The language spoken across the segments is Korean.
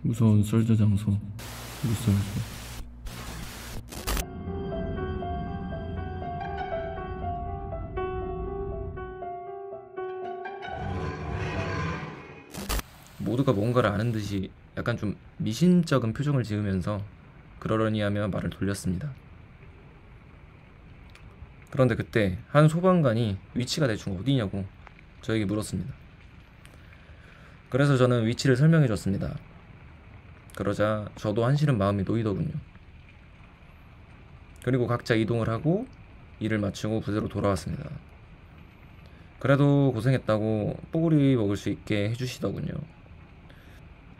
무서운 썰자 장소 무썰소. 모두가 뭔가를 아는 듯이 약간 좀 미심쩍은 표정을 지으면서 그러려니 하며 말을 돌렸습니다. 그런데 그때 한 소방관이 위치가 대충 어디냐고 저에게 물었습니다. 그래서 저는 위치를 설명해 줬습니다. 그러자 저도 한시름 마음이 놓이더군요. 그리고 각자 이동을 하고 일을 마치고 부대로 돌아왔습니다. 그래도 고생했다고 뽀글이 먹을 수 있게 해주시더군요.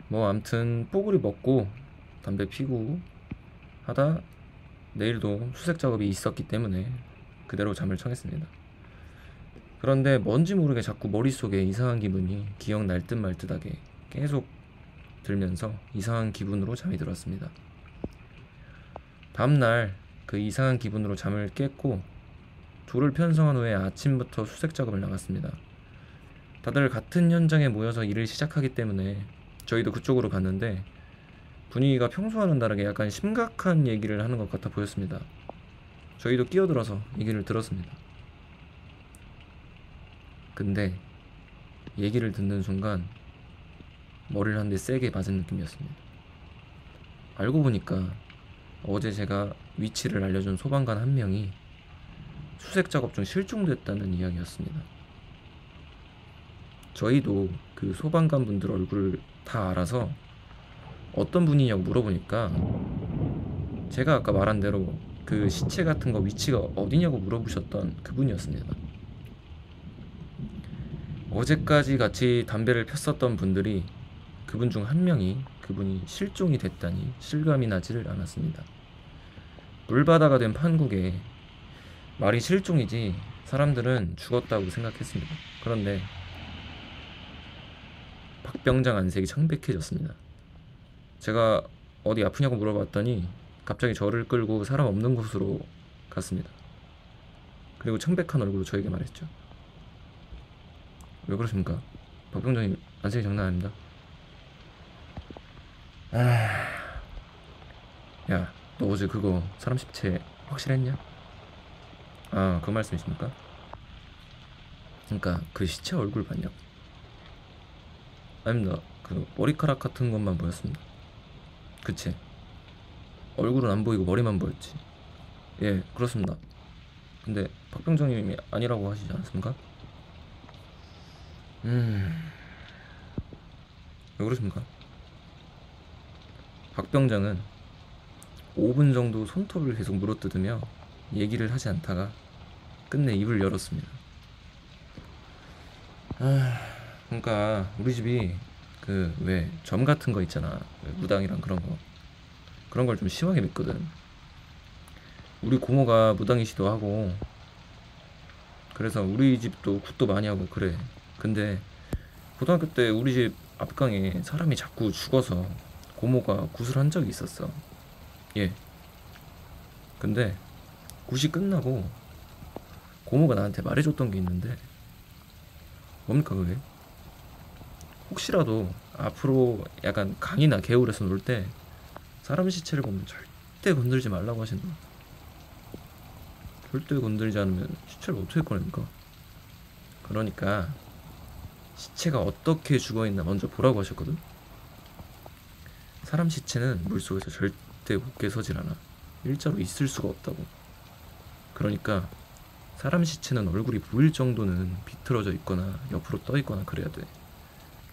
뭐 암튼 뽀글이 먹고 담배 피고 하다 내일도 수색 작업이 있었기 때문에 그대로 잠을 청했습니다. 그런데 뭔지 모르게 자꾸 머릿속에 이상한 기분이 기억날 듯 말 듯하게 계속 들면서 이상한 기분으로 잠이 들었습니다. 다음날 그 이상한 기분으로 잠을 깼고 조를 편성한 후에 아침부터 수색 작업을 나갔습니다. 다들 같은 현장에 모여서 일을 시작하기 때문에 저희도 그쪽으로 갔는데 분위기가 평소와는 다르게 약간 심각한 얘기를 하는 것 같아 보였습니다. 저희도 끼어들어서 얘기를 들었습니다. 근데 얘기를 듣는 순간 머리를 한 대 세게 맞은 느낌이었습니다. 알고 보니까 어제 제가 위치를 알려준 소방관 한 명이 수색 작업 중 실종됐다는 이야기였습니다. 저희도 그 소방관 분들 얼굴을 다 알아서 어떤 분이냐고 물어보니까 제가 아까 말한 대로 그 시체 같은 거 위치가 어디냐고 물어보셨던 그분이었습니다. 어제까지 같이 담배를 폈었던 분들이 그분 중 한 명이 그분이 실종이 됐다니 실감이 나지를 않았습니다. 물바다가 된 판국에 말이 실종이지 사람들은 죽었다고 생각했습니다. 그런데 박병장 안색이 창백해졌습니다. 제가 어디 아프냐고 물어봤더니 갑자기 저를 끌고 사람 없는 곳으로 갔습니다. 그리고 창백한 얼굴로 저에게 말했죠. 왜 그러십니까? 박병장님 안색이 장난 아닙니다. 야, 너 어제 그거 사람 시체 확실했냐? 아, 그 말씀이십니까? 그러니까 그 시체 얼굴 봤냐? 아닙니다. 그 머리카락 같은 것만 보였습니다. 그치? 얼굴은 안 보이고 머리만 보였지. 예, 그렇습니다. 근데 박병장님이 아니라고 하시지 않았습니까? 왜 그러십니까? 박병장은 5분 정도 손톱을 계속 물어뜯으며 얘기를 하지 않다가 끝내 입을 열었습니다. 그러니까 우리 집이 그 왜 점 같은 거 있잖아. 무당이랑 그런 걸 좀 심하게 믿거든. 우리 고모가 무당이시도 하고 그래서 우리 집도 굿도 많이 하고 그래. 근데 고등학교 때 우리 집 앞강에 사람이 자꾸 죽어서 고모가 굿을 한 적이 있었어. 예. 근데 굿이 끝나고 고모가 나한테 말해줬던 게 있는데 뭡니까 그게? 혹시라도 앞으로 약간 강이나 개울에서 놀 때 사람 시체를 보면 절대 건들지 말라고 하신다. 절대 건들지 않으면 시체를 어떻게 꺼냅니까? 그러니까 시체가 어떻게 죽어있나 먼저 보라고 하셨거든. 사람 시체는 물속에서 절대 굳게 서질 않아. 일자로 있을 수가 없다고. 그러니까 사람 시체는 얼굴이 보일 정도는 비틀어져 있거나 옆으로 떠 있거나 그래야 돼.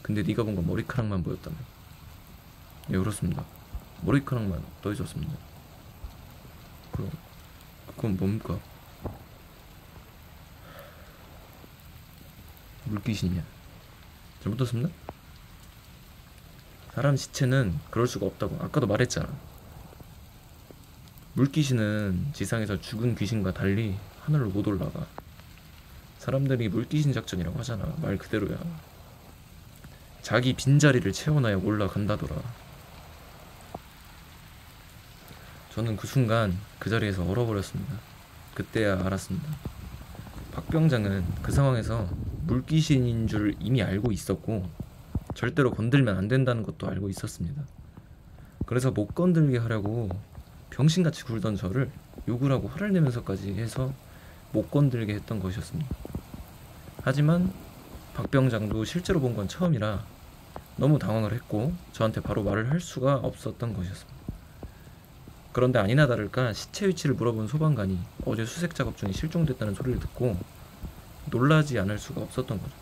근데 네가 본 건 머리카락만 보였다며. 예, 그렇습니다. 머리카락만 떠 있었습니다. 그럼 그건 뭡니까? 물귀신이야. 잘못했습니다. 사람 시체는 그럴 수가 없다고 아까도 말했잖아. 물귀신은 지상에서 죽은 귀신과 달리 하늘로 못 올라가. 사람들이 물귀신 작전이라고 하잖아. 말 그대로야. 자기 빈자리를 채워놔야 올라간다더라. 저는 그 순간 그 자리에서 얼어버렸습니다. 그때야 알았습니다. 박병장은 그 상황에서 물귀신인 줄 이미 알고 있었고 절대로 건들면 안 된다는 것도 알고 있었습니다. 그래서 못 건들게 하려고 병신같이 굴던 저를 욕을 하고 화를 내면서까지 해서 못 건들게 했던 것이었습니다. 하지만 박 병장도 실제로 본 건 처음이라 너무 당황을 했고 저한테 바로 말을 할 수가 없었던 것이었습니다. 그런데 아니나 다를까 시체 위치를 물어본 소방관이 어제 수색 작업 중에 실종됐다는 소리를 듣고 놀라지 않을 수가 없었던 거죠.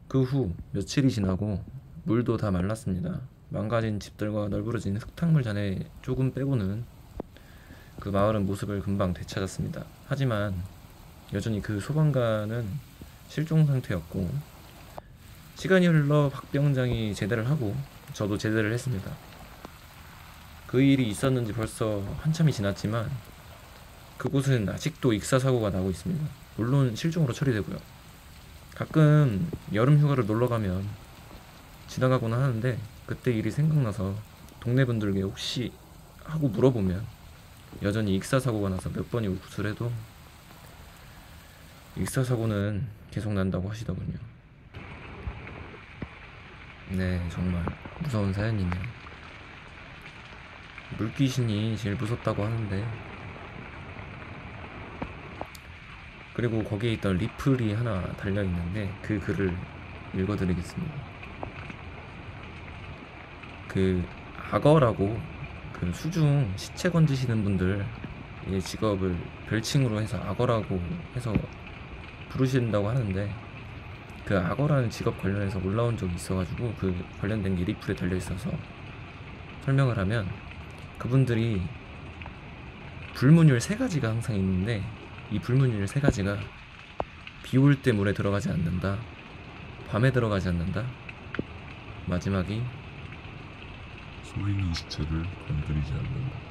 그 후 며칠이 지나고 물도 다 말랐습니다. 망가진 집들과 널브러진 흙탕물 잔해 조금 빼고는 그 마을은 모습을 금방 되찾았습니다. 하지만 여전히 그 소방관은 실종 상태였고 시간이 흘러 박 병장이 제대를 하고 저도 제대를 했습니다. 그 일이 있었는지 벌써 한참이 지났지만 그곳은 아직도 익사사고가 나고 있습니다. 물론 실종으로 처리되고요. 가끔 여름 휴가를 놀러가면 지나가곤 하는데 그때 일이 생각나서 동네 분들께 혹시 하고 물어보면 여전히 익사사고가 나서 몇 번이 구술해도 익사사고는 계속 난다고 하시더군요. 네, 정말 무서운 사연이네요. 물귀신이 제일 무섭다고 하는데, 그리고 거기에 있던 리플이 하나 달려있는데 그 글을 읽어드리겠습니다. 그 악어라고 그 수중 시체 건지시는 분들 이 직업을 별칭으로 해서 악어라고 해서 부르신다고 하는데, 그 악어라는 직업 관련해서 올라온 적이 있어가지고 그 관련된 게 리플에 달려있어서 설명을 하면, 그분들이 불문율 3가지가 항상 있는데 이 불문율 3가지가 비 올 때 물에 들어가지 않는다, 밤에 들어가지 않는다, 마지막이 서 있는 시체를 건드리지 않는다.